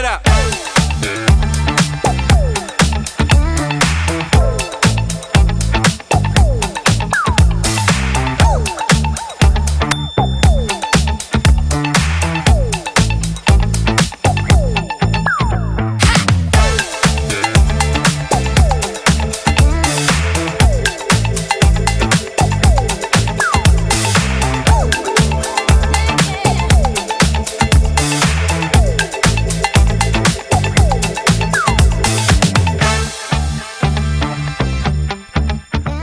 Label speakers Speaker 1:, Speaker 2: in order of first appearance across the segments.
Speaker 1: it out.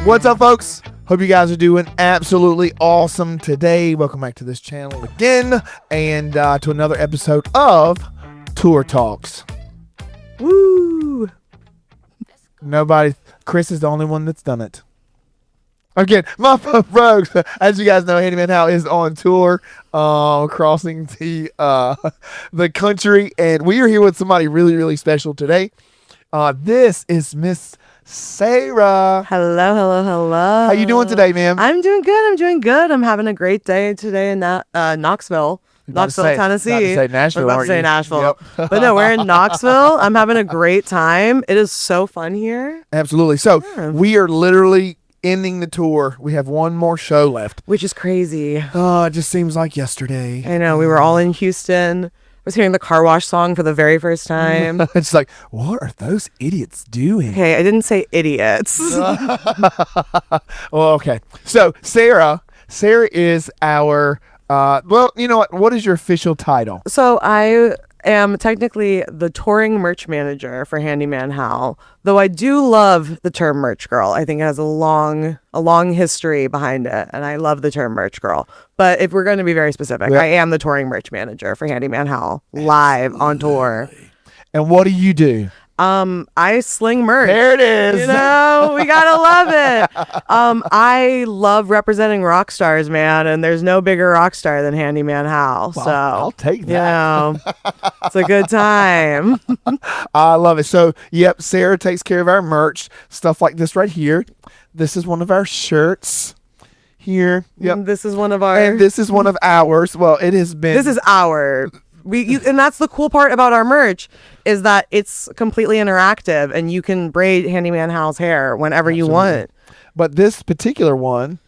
Speaker 2: What's up, folks? Hope you guys are doing absolutely awesome today. Welcome back to this channel again and to another episode of Tour Talks. Woo! Chris is the only one that's done it. Again, my folks, as you guys know, Handyman Hal is on tour, crossing the country, and we are here with somebody really, really special today. This is Miss Sarah.
Speaker 3: Hello.
Speaker 2: How you doing today, ma'am?
Speaker 3: I'm doing good. I'm having a great day today in Knoxville, Tennessee.
Speaker 2: About to say Nashville,
Speaker 3: I'm about to say Nashville. Yep. But no, we're in Knoxville. I'm having a great time. It is so fun here.
Speaker 2: Absolutely. So we are literally ending the tour. We have one more show left.
Speaker 3: Which is crazy.
Speaker 2: Oh, it just seems like yesterday.
Speaker 3: I know. We were all in Houston. I was hearing the car wash song for the very first time.
Speaker 2: It's like, what are those idiots doing?
Speaker 3: Okay, I didn't say idiots.
Speaker 2: Well, okay. So Sarah is our, well, you know what? What is your official title?
Speaker 3: So I am technically the touring merch manager for Handyman Hal, though I do love the term merch girl. I think it has a long history behind it, and I love the term merch girl. But if we're going to be very specific, I am the touring merch manager for Handyman Hal live on tour.
Speaker 2: And what do you do?
Speaker 3: I sling merch.
Speaker 2: There it is.
Speaker 3: You know, we gotta love it. I love representing rock stars, man, and there's no bigger rock star than Handyman Hal.
Speaker 2: Well,
Speaker 3: so
Speaker 2: I'll take that.
Speaker 3: You know, it's a good time.
Speaker 2: I love it. So, yep, Sarah takes care of our merch, stuff like this right here. This is one of our shirts here. Yep.
Speaker 3: This is one of our.
Speaker 2: And this is one of ours. Well, it has been.
Speaker 3: This is our. And that's the cool part about our merch is that it's completely interactive and you can braid Handyman Hal's hair whenever you want.
Speaker 2: But this particular one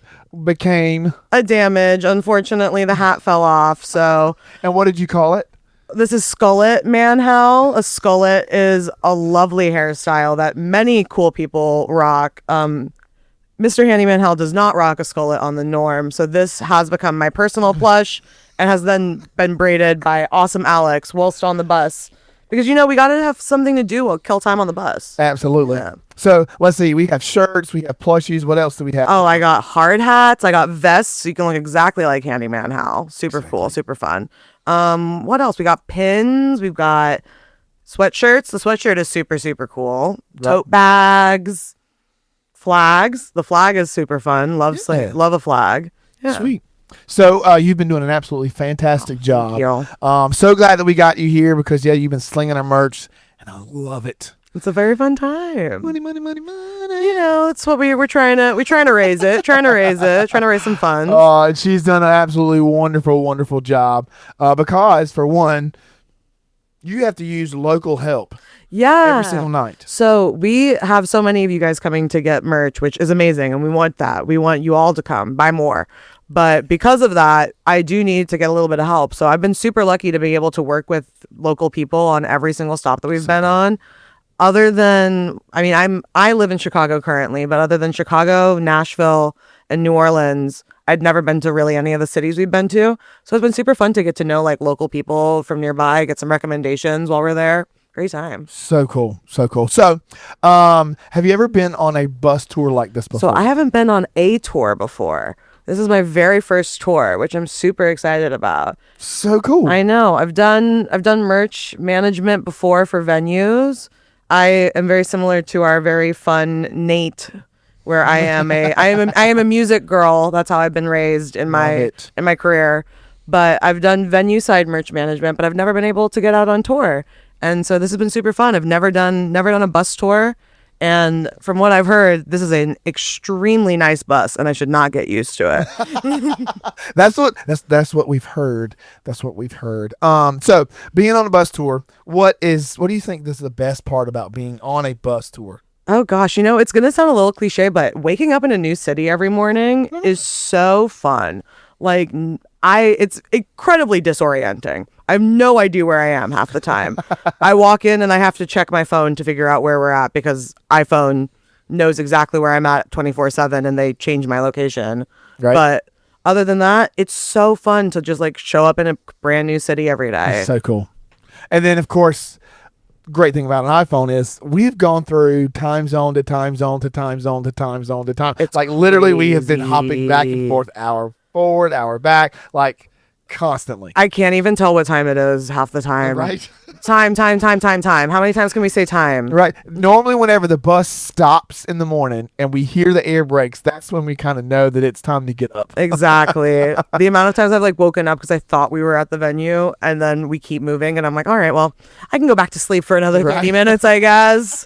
Speaker 2: became
Speaker 3: a damage. Unfortunately, the hat fell off. So.
Speaker 2: And what did you call it?
Speaker 3: This is Skullet Man Hal. A skullet is a lovely hairstyle that many cool people rock. Mr. Handyman Hal does not rock a skullet on the norm. So this has become my personal plush. And has then been braided by awesome Alex whilst on the bus. Because, you know, we got to have something to do. We'll kill time on the bus.
Speaker 2: Absolutely.
Speaker 3: Yeah.
Speaker 2: So, let's see. We have shirts. We have plushies. What else do we have?
Speaker 3: Oh, I got hard hats. I got vests. So you can look exactly like Handyman Hal. Super cool. Super fun. What else? We got pins. We've got sweatshirts. The sweatshirt is super, super cool. Tote bags. Flags. The flag is super fun. Love a flag. Yeah.
Speaker 2: Sweet. So you've been doing an absolutely fantastic job.
Speaker 3: Thank you.
Speaker 2: So glad that we got you here because you've been slinging our merch and I love it.
Speaker 3: It's a very fun time.
Speaker 2: Money.
Speaker 3: You know, it's what we're trying to raise it. Trying to raise some funds.
Speaker 2: And she's done an absolutely wonderful job. Because for one, you have to use local help.
Speaker 3: Yeah.
Speaker 2: Every single night.
Speaker 3: So we have so many of you guys coming to get merch, which is amazing, and we want that. We want you all to come, buy more. But because of that, I do need to get a little bit of help. So I've been super lucky to be able to work with local people on every single stop that we've been on. Other than, I live in Chicago currently, but other than Chicago, Nashville, and New Orleans, I'd never been to really any of the cities we've been to. So it's been super fun to get to know like local people from nearby, get some recommendations while we're there. Great time.
Speaker 2: So cool. So, have you ever been on a bus tour like this before?
Speaker 3: So I haven't been on a tour before. This is my very first tour, which I'm super excited about.
Speaker 2: So cool.
Speaker 3: I know. I've done merch management before for venues. I am very similar to our very fun Nate, where I am a music girl. That's how I've been raised in my career. But I've done venue side merch management, but I've never been able to get out on tour. And so this has been super fun. I've never done a bus tour. And from what I've heard, this is an extremely nice bus, and I should not get used to it.
Speaker 2: That's what we've heard. That's what we've heard. So being on a bus tour, what do you think is the best part about being on a bus tour?
Speaker 3: Oh gosh, it's gonna sound a little cliche, but waking up in a new city every morning is so fun. Like it's incredibly disorienting. I have no idea where I am half the time. I walk in and I have to check my phone to figure out where we're at because iPhone knows exactly where I'm at 24/7 and they change my location.
Speaker 2: Right.
Speaker 3: But other than that, it's so fun to just like show up in a brand new city every day.
Speaker 2: That's so cool. And then of course, great thing about an iPhone is we've gone through time zone to time zone to time zone to time zone to time. It's like literally we have been hopping back and forth, hour forward, hour back, like constantly.
Speaker 3: I can't even tell what time it is half the time.
Speaker 2: Right.
Speaker 3: Time. How many times can we say time?
Speaker 2: Right. Normally, whenever the bus stops in the morning and we hear the air brakes, that's when we kind of know that it's time to get up.
Speaker 3: Exactly. The amount of times I've like woken up because I thought we were at the venue and then we keep moving and I'm like, all right, well, I can go back to sleep for another 30 minutes, I guess.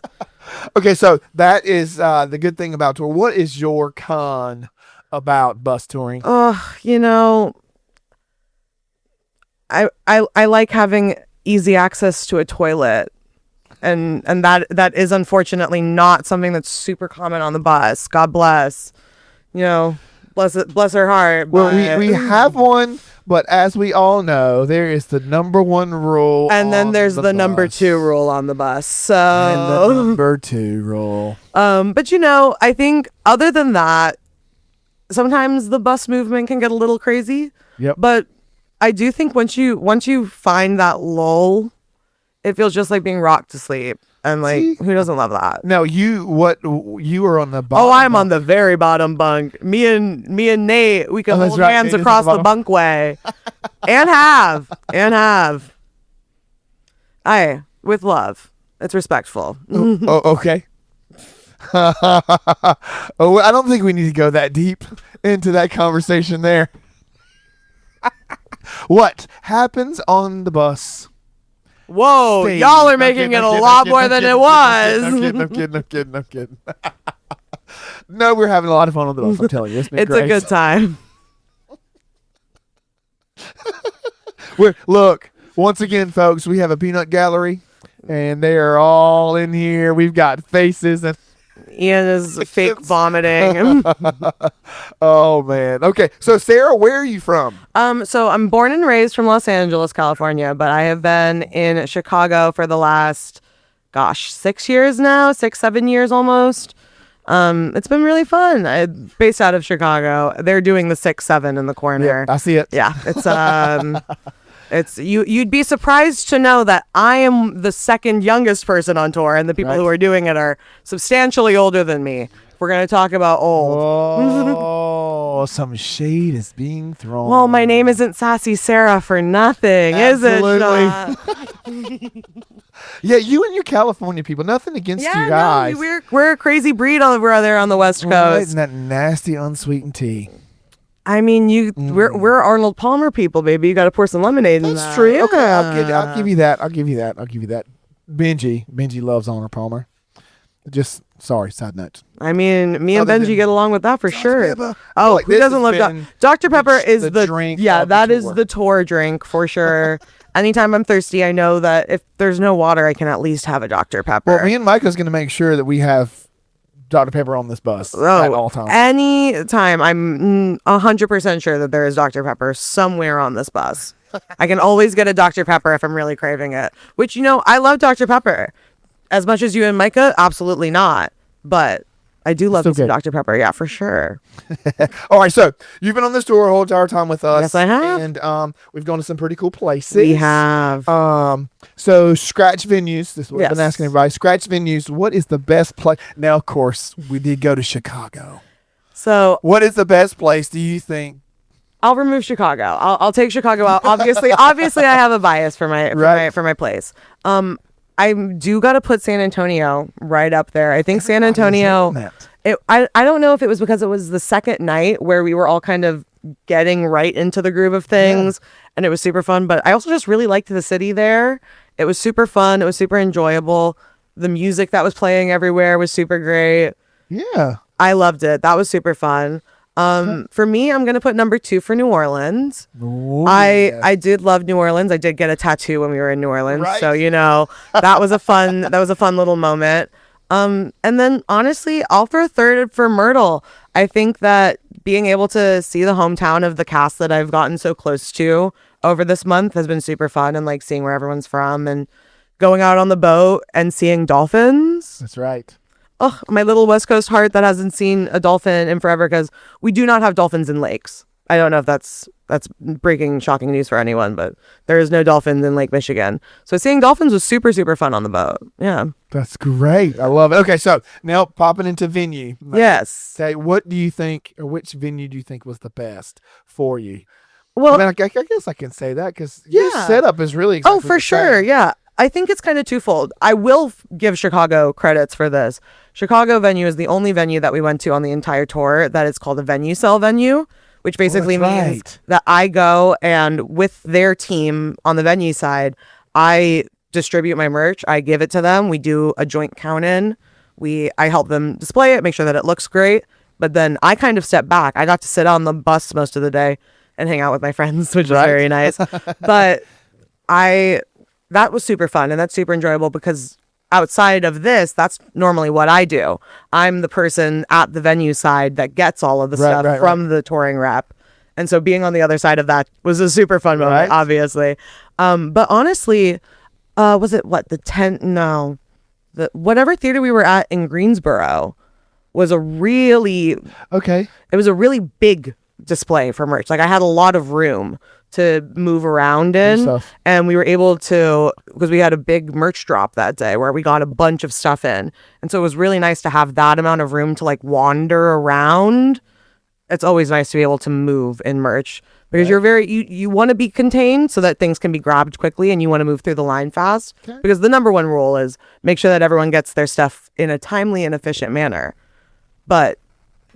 Speaker 2: Okay, so that is the good thing about tour. What is your con about bus touring?
Speaker 3: I like having easy access to a toilet, and that is unfortunately not something that's super common on the bus. God bless, bless her heart.
Speaker 2: Well, we have one, but as we all know, there is the number one rule,
Speaker 3: and then there's the number 2 rule on the bus. So
Speaker 2: and the number 2 rule.
Speaker 3: But I think other than that, sometimes the bus movement can get a little crazy.
Speaker 2: Yep.
Speaker 3: But I do think once you find that lull, it feels just like being rocked to sleep. And like, who doesn't love that?
Speaker 2: No, you were on the bottom.
Speaker 3: Oh, I'm on the very bottom bunk. Me and Nate, we can hold hands across the bunkway. and have. With love. It's respectful.
Speaker 2: Okay. I don't think we need to go that deep into that conversation there. What happens on the bus?
Speaker 3: Whoa, y'all are making it a lot more than it was.
Speaker 2: I'm kidding. No, we're having a lot of fun on the bus. I'm telling you, it's
Speaker 3: a good time.
Speaker 2: Look, once again, folks, we have a peanut gallery, and they are all in here. We've got faces and
Speaker 3: Ian is fake vomiting.
Speaker 2: Oh man. Okay. So Sarah, where are you from?
Speaker 3: So I'm born and raised from Los Angeles, California, but I have been in Chicago for the last 6 years now, 7 years almost. It's been really fun. I'm based out of Chicago. They're doing the 6-7 in the corner.
Speaker 2: Yeah, I see it.
Speaker 3: Yeah. It's you'd be surprised to know that I am the second youngest person on tour, and the people who are doing it are substantially older than me. We're going to talk about old.
Speaker 2: Oh, some shade is being thrown.
Speaker 3: Well, my name isn't Sassy Sarah for nothing,
Speaker 2: Absolutely.
Speaker 3: is it?
Speaker 2: Yeah, you and your California people. Nothing against you guys.
Speaker 3: No, we're a crazy breed over there on the West Coast.
Speaker 2: Right, and that nasty unsweetened tea.
Speaker 3: I mean, we're Arnold Palmer people, baby. You got to pour some lemonade in that.
Speaker 2: That's true. Okay, I'll give you that. I'll give you that. Benji loves Arnold Palmer. Just sorry, side note.
Speaker 3: I mean, me and Benji get along with that for sure.
Speaker 2: Pepper.
Speaker 3: Oh, who doesn't love Dr. Pepper? Is the
Speaker 2: drink?
Speaker 3: Yeah, that is the tour drink for sure. Anytime I'm thirsty, I know that if there's no water, I can at least have a Dr. Pepper.
Speaker 2: Well, me and Micah's going to make sure that we have Dr. Pepper on this bus at all times.
Speaker 3: Any time, I'm 100% sure that there is Dr. Pepper somewhere on this bus. I can always get a Dr. Pepper if I'm really craving it. Which, I love Dr. Pepper. As much as you and Micah, absolutely not. But I do love some Dr. Pepper. Yeah, for sure.
Speaker 2: All right, so you've been on this tour the whole entire time with us.
Speaker 3: Yes, I have.
Speaker 2: And we've gone to some pretty cool places.
Speaker 3: We have.
Speaker 2: So scratch venues. This is what I've been asking everybody. Scratch venues. What is the best place? Now, of course, we did go to Chicago.
Speaker 3: So
Speaker 2: what is the best place, do you think?
Speaker 3: I'll remove Chicago. I'll take Chicago out. Obviously, I have a bias for my place. I do got to put San Antonio right up there. I think San Antonio, I don't know if it was because it was the second night where we were all kind of getting right into the groove of things and it was super fun. But I also just really liked the city there. It was super fun. It was super enjoyable. The music that was playing everywhere was super great.
Speaker 2: Yeah.
Speaker 3: I loved it. That was super fun. For me, I'm gonna put number 2 for New Orleans.
Speaker 2: Ooh,
Speaker 3: I did love New Orleans. I did get a tattoo when we were in New Orleans,
Speaker 2: Right.
Speaker 3: so that was a fun little moment. And then honestly, I'll throw third for Myrtle. I think that being able to see the hometown of the cast that I've gotten so close to over this month has been super fun, and like seeing where everyone's from and going out on the boat and seeing dolphins.
Speaker 2: That's right.
Speaker 3: Oh, my little West Coast heart that hasn't seen a dolphin in forever, because we do not have dolphins in lakes. I don't know if that's breaking, shocking news for anyone, but there is no dolphins in Lake Michigan. So seeing dolphins was super, super fun on the boat. Yeah.
Speaker 2: That's great. I love it. Okay, so now popping into venue.
Speaker 3: Yes.
Speaker 2: Say, what do you think, or which venue do you think was the best for you?
Speaker 3: Well,
Speaker 2: I mean, I guess I can say that because your
Speaker 3: Yeah.
Speaker 2: setup is really
Speaker 3: oh,
Speaker 2: exactly
Speaker 3: for
Speaker 2: the
Speaker 3: sure.
Speaker 2: same.
Speaker 3: Yeah. I think it's kind of twofold. I will give Chicago credits for this. Chicago venue is the only venue that we went to on the entire tour that is called a venue cell venue, which basically
Speaker 2: that's
Speaker 3: means
Speaker 2: right.
Speaker 3: that I go and with their team on the venue side, I distribute my merch. I give it to them. We do a joint count in. I help them display it, make sure that it looks great. But then I kind of step back. I got to sit on the bus most of the day and hang out with my friends, which was
Speaker 2: Right.
Speaker 3: very nice. But that was super fun, and that's super enjoyable because outside of this, that's normally what I do. I'm the person at the venue side that gets all of the
Speaker 2: Right,
Speaker 3: stuff
Speaker 2: right,
Speaker 3: from the touring rep. And so being on the other side of that was a super fun moment,
Speaker 2: Right.
Speaker 3: obviously. But honestly, was it what, the tent? No. Whatever theater we were at in Greensboro was a really big display for merch. Like I had a lot of room to move around in,
Speaker 2: stuff.
Speaker 3: and we were able to, because we had a big merch drop that day where we got a bunch of stuff in, and so it was really nice to have that amount of room to like wander around. It's always nice to be able to move in merch because you want to be contained so that things can be grabbed quickly, and you want to move through the line fast, because the number one rule is make sure that everyone gets their stuff in a timely and efficient manner. But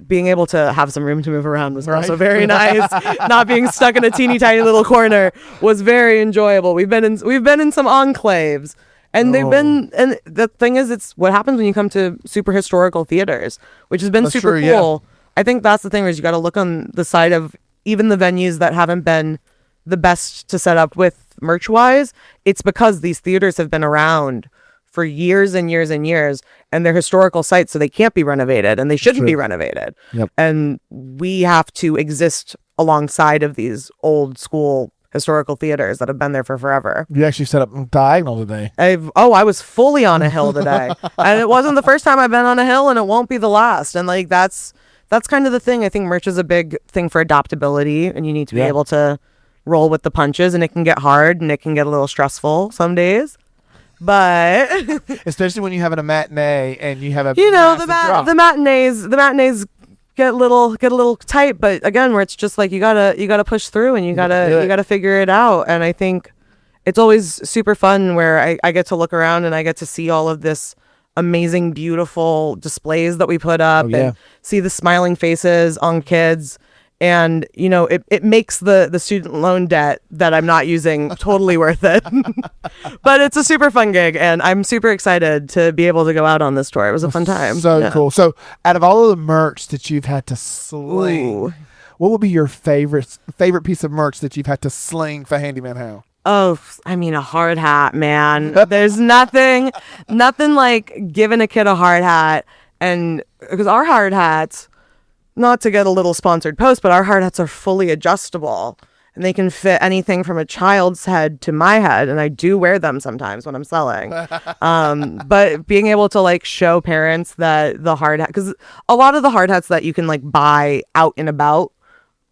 Speaker 3: being able to have some room to move around was also very nice. Not being stuck in a teeny tiny little corner was very enjoyable. We've been in some enclaves, and and the thing is, it's what happens when you come to super historical theaters, which has been
Speaker 2: That's
Speaker 3: super
Speaker 2: true,
Speaker 3: cool. I think that's the thing, is you got to look on the side of even the venues that haven't been the best to set up with merch wise. It's because these theaters have been around for years and years and years, and they're historical sites, so they can't be renovated, and they shouldn't be renovated.
Speaker 2: Yep.
Speaker 3: And we have to exist alongside of these old school historical theaters that have been there for forever.
Speaker 2: You actually set up diagonal today.
Speaker 3: I was fully on a hill today, and it wasn't the first time I've been on a hill, and it won't be the last. And like that's kind of the thing. I think merch is a big thing for adaptability, and you need to be able to roll with the punches, and it can get hard, and it can get a little stressful some days. But
Speaker 2: Especially when you have a matinee and you have a
Speaker 3: the matinees get a little tight, but again, where it's just like you gotta push through, and you gotta figure it out. And I think it's always super fun where I get to look around and I get to see all of this amazing, beautiful displays that we put up and see the smiling faces on kids. And, it makes the student loan debt that I'm not using totally worth it. But it's a super fun gig, and I'm super excited to be able to go out on this tour. It was a fun time.
Speaker 2: So cool. So out of all of the merch that you've had to sling,
Speaker 3: Ooh.
Speaker 2: what would be your favorite piece of merch that you've had to sling for Handyman Hal?
Speaker 3: Oh, I mean, a hard hat, man. There's nothing like giving a kid a hard hat. And because our hard hats, not to get a little sponsored post, but our hard hats are fully adjustable, and they can fit anything from a child's head to my head. And I do wear them sometimes when I'm selling. But being able to like show parents that the hard hat, because a lot of the hard hats that you can like buy out and about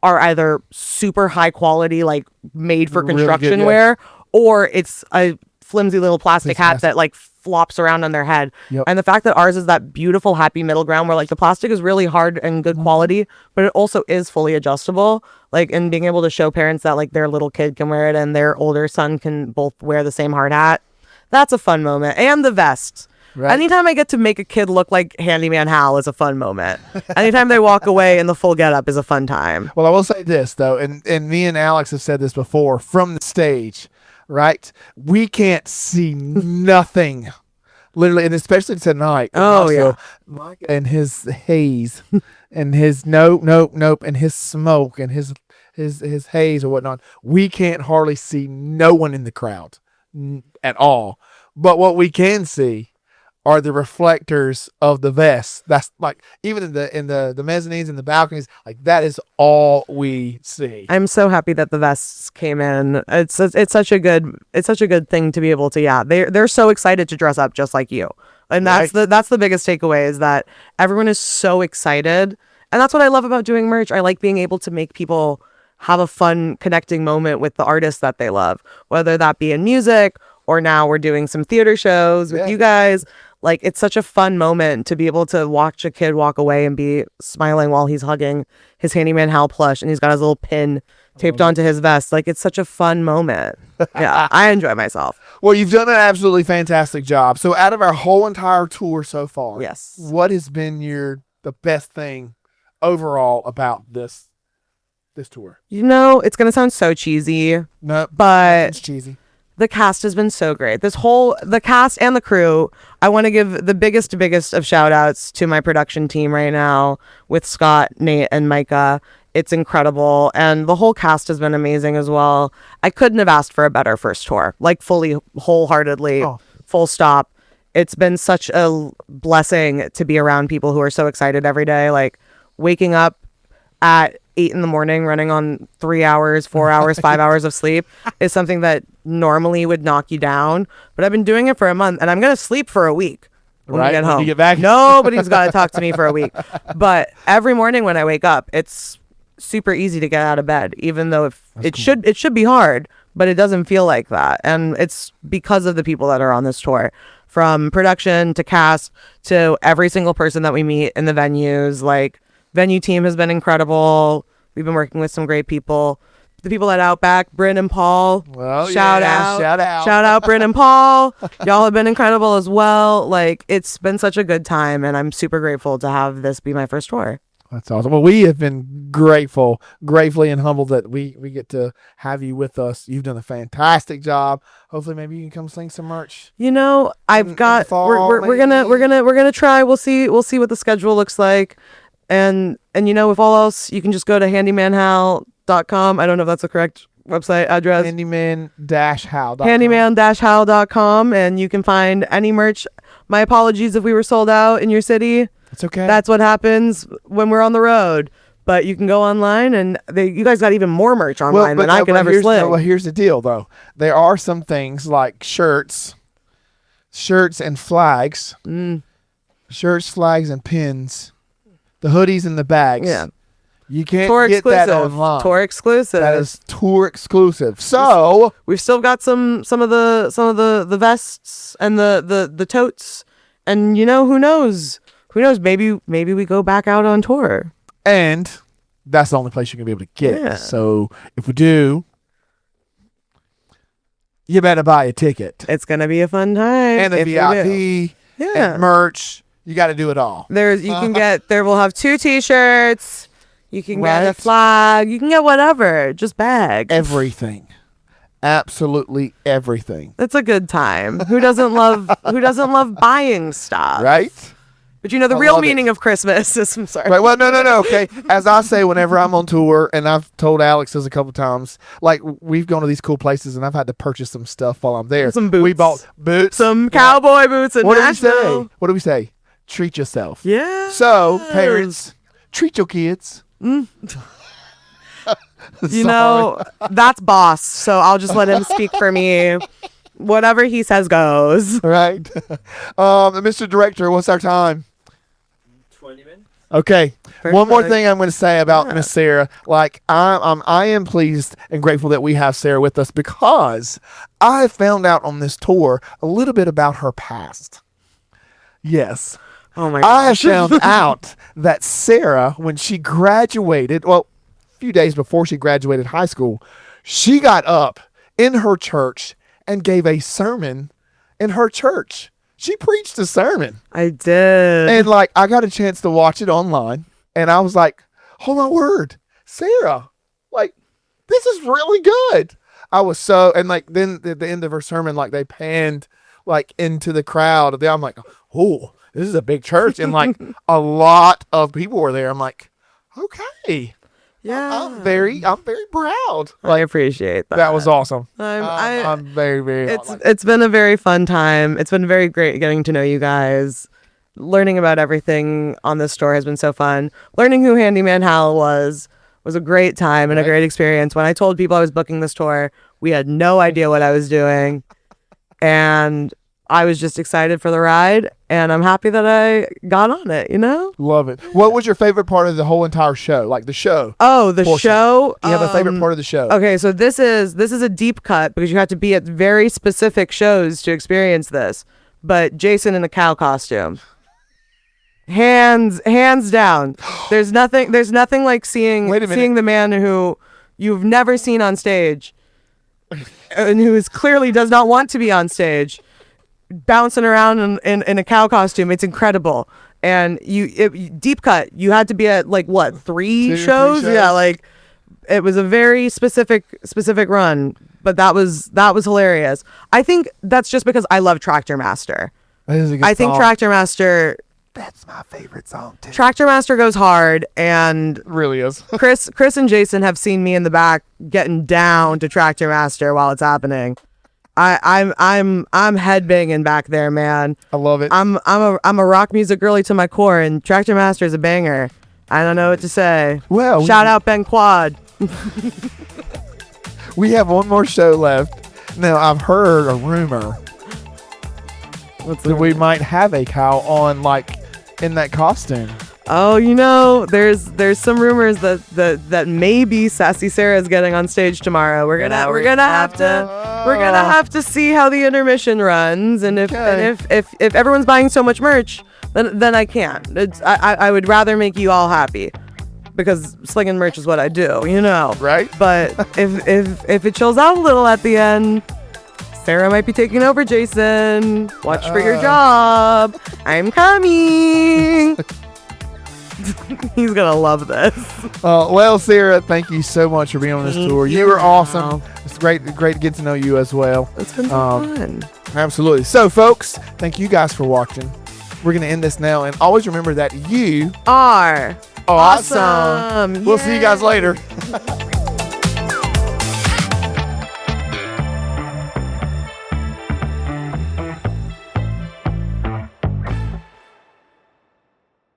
Speaker 3: are either super high quality, like made for construction
Speaker 2: Really good,
Speaker 3: wear, or it's a flimsy little plastic hat that like flops around on their head. And the fact that ours is that beautiful happy middle ground where like the plastic is really hard and good quality, but it also is fully adjustable, like, and being able to show parents that like their little kid can wear it and their older son can both wear the same hard hat, that's a fun moment. And the vests. Anytime I get to make a kid look like Handyman Hal is a fun moment. Anytime they walk away in the full getup is a fun time.
Speaker 2: Well, I will say this though, and me and Alex have said this before from the stage, right? We can't see nothing Literally, and especially tonight.
Speaker 3: Oh, yeah.
Speaker 2: Micah and his haze, and his nope, and his smoke, and his haze or whatnot. We can't hardly see no one in the crowd at all. But what we can see are the reflectors of the vests. That's like even in the mezzanines and the balconies, like that is all we see.
Speaker 3: I'm so happy that the vests came in. It's such a good thing to be able to. Yeah, they're so excited to dress up just like you, and that's the biggest takeaway is that everyone is so excited, and that's what I love about doing merch. I like being able to make people have a fun connecting moment with the artists that they love, whether that be in music or now we're doing some theater shows with you guys. Like, it's such a fun moment to be able to watch a kid walk away and be smiling while he's hugging his Handyman Hal plush and he's got his little pin taped onto his vest. Like, it's such a fun moment. Yeah, I enjoy myself.
Speaker 2: Well, you've done an absolutely fantastic job. So out of our whole entire tour so far,
Speaker 3: Yes.
Speaker 2: what has been the best thing overall about this tour?
Speaker 3: You know, it's going to sound so cheesy,
Speaker 2: No,
Speaker 3: but
Speaker 2: it's cheesy.
Speaker 3: the cast has been so great. The cast and the crew. I want to give the biggest of shout outs to my production team right now with Scott, Nate, and Micah. It's incredible. And the whole cast has been amazing as well. I couldn't have asked for a better first tour, like fully, wholeheartedly, full stop. It's been such a blessing to be around people who are so excited every day. Like waking up at 8 a.m, running on 3 hours, 4 hours, 5 hours of sleep is something that normally would knock you down. But I've been doing it for a month and I'm going to sleep for a week when we get home.
Speaker 2: When you get back.
Speaker 3: Nobody's got to talk to me for a week. But every morning when I wake up, it's super easy to get out of bed, even though it should be hard, but it doesn't feel like that. And it's because of the people that are on this tour, from production to cast to every single person that we meet in the venues. Like, venue team has been incredible. We've been working with some great people. The people at Outback, Bryn and Paul.
Speaker 2: Well,
Speaker 3: shout out Bryn and Paul. Y'all have been incredible as well. Like, it's been such a good time, and I'm super grateful to have this be my first tour.
Speaker 2: That's awesome. Well, we have been gratefully and humbled that we get to have you with us. You've done a fantastic job. Hopefully, maybe you can come sling some merch.
Speaker 3: You know, I've got. We're gonna try. We'll see what the schedule looks like. And you know, if all else, you can just go to handymanhal.com. I don't know if that's the correct website address.
Speaker 2: Handyman-hal.com.
Speaker 3: Handyman-hal.com, and you can find any merch. My apologies if we were sold out in your city.
Speaker 2: It's okay.
Speaker 3: That's what happens when we're on the road. But you can go online, and you guys got even more merch online than I could ever sling.
Speaker 2: Well, here's the deal, though. There are some things like shirts and flags. Shirts, flags, and pins. The hoodies and the bags.
Speaker 3: Yeah.
Speaker 2: You can't
Speaker 3: tour
Speaker 2: get
Speaker 3: exclusive.
Speaker 2: that online.
Speaker 3: Tour exclusive.
Speaker 2: That is tour exclusive. So
Speaker 3: we've still got some of the vests and the totes. And you know, who knows? Maybe we go back out on tour.
Speaker 2: And that's the only place you're gonna be able to get.
Speaker 3: Yeah.
Speaker 2: So if we do, you better buy a ticket.
Speaker 3: It's gonna be a fun time.
Speaker 2: And the VIP and merch. You got to do it all.
Speaker 3: There will have 2 t-shirts. You can get a flag. You can get whatever. Just bags.
Speaker 2: Everything. Absolutely everything.
Speaker 3: It's a good time. Who doesn't love buying stuff?
Speaker 2: Right?
Speaker 3: But you know, the real meaning of Christmas is, I'm sorry.
Speaker 2: Right. Well, no. Okay. As I say, whenever I'm on tour, and I've told Alex this a couple times, like, we've gone to these cool places and I've had to purchase some stuff while I'm there.
Speaker 3: Some boots.
Speaker 2: We bought boots.
Speaker 3: Some cowboy boots in Nashville.
Speaker 2: What do we say? Treat yourself.
Speaker 3: Yeah.
Speaker 2: So, parents, treat your kids.
Speaker 3: You know, that's boss. So I'll just let him speak for me. Whatever he says goes.
Speaker 2: Right. Mr. Director, what's our time?
Speaker 1: 20 minutes.
Speaker 2: Okay.
Speaker 3: Perfect.
Speaker 2: One more thing I'm going to say about Miss Sarah. Like, I am pleased and grateful that we have Sarah with us, because I found out on this tour a little bit about her past. Yes.
Speaker 3: Oh my
Speaker 2: I
Speaker 3: gosh.
Speaker 2: found out that Sarah, when she graduated, well, a few days before she graduated high school, she got up in her church and gave a sermon in her church. She preached a sermon.
Speaker 3: I did.
Speaker 2: And like, I got a chance to watch it online, and I was like, hold my word, Sarah, like, this is really good. I was so, and like, then at the end of her sermon, like, they panned like into the crowd. I'm like, oh, this is a big church, and like a lot of people were there. I'm like, okay,
Speaker 3: Yeah.
Speaker 2: I'm very proud.
Speaker 3: I appreciate that.
Speaker 2: That was awesome.
Speaker 3: I'm
Speaker 2: very, very.
Speaker 3: it's been a very fun time. It's been very great getting to know you guys. Learning about everything on this store has been so fun. Learning who Handyman Hal was a great time and a great experience. When I told people I was booking this tour, we had no idea what I was doing. And I was just excited for the ride, and I'm happy that I got on it, you know?
Speaker 2: Love it. What was your favorite part of the whole entire show? Like the show?
Speaker 3: Oh, the
Speaker 2: portion.
Speaker 3: show?
Speaker 2: You have a favorite part of the show?
Speaker 3: Okay, so this is a deep cut because you have to be at very specific shows to experience this. But Jason in a cow costume. Hands down. There's nothing like seeing the man who you've never seen on stage and who clearly does not want to be on stage bouncing around in a cow costume. It's incredible. And deep cut, you had to be at like what, three shows? Yeah, like it was a very specific run, but that was hilarious. I think that's just because I love Tractor Master. I think Tractor Master,
Speaker 2: that's my favorite song too.
Speaker 3: Tractor Master goes hard, and
Speaker 2: really is.
Speaker 3: Chris and Jason have seen me in the back getting down to Tractor Master while it's happening. I'm headbanging back there, man.
Speaker 2: I love it.
Speaker 3: I'm a rock music girly to my core, and Tractor Master is a banger. I don't know what to say.
Speaker 2: Well,
Speaker 3: shout out Ben Quad.
Speaker 2: We have one more show left. Now I've heard a rumor that we might have a cow on, like, in that costume.
Speaker 3: Oh, you know, there's some rumors that maybe Sassy Sarah's getting on stage tomorrow. We're gonna have to see how the intermission runs, and if everyone's buying so much merch, then I can't. I would rather make you all happy, because slinging merch is what I do, you know.
Speaker 2: Right.
Speaker 3: But if it chills out a little at the end, Sarah might be taking over, Jason. Watch for your job. I'm coming. He's going to love this.
Speaker 2: Well, Sarah, thank you so much for being on this tour. You were awesome. It's great to get to know you as well.
Speaker 3: It's been so fun.
Speaker 2: Absolutely. So, folks, thank you guys for watching. We're going to end this now. And always remember that you
Speaker 3: are
Speaker 2: awesome. We'll see you guys later.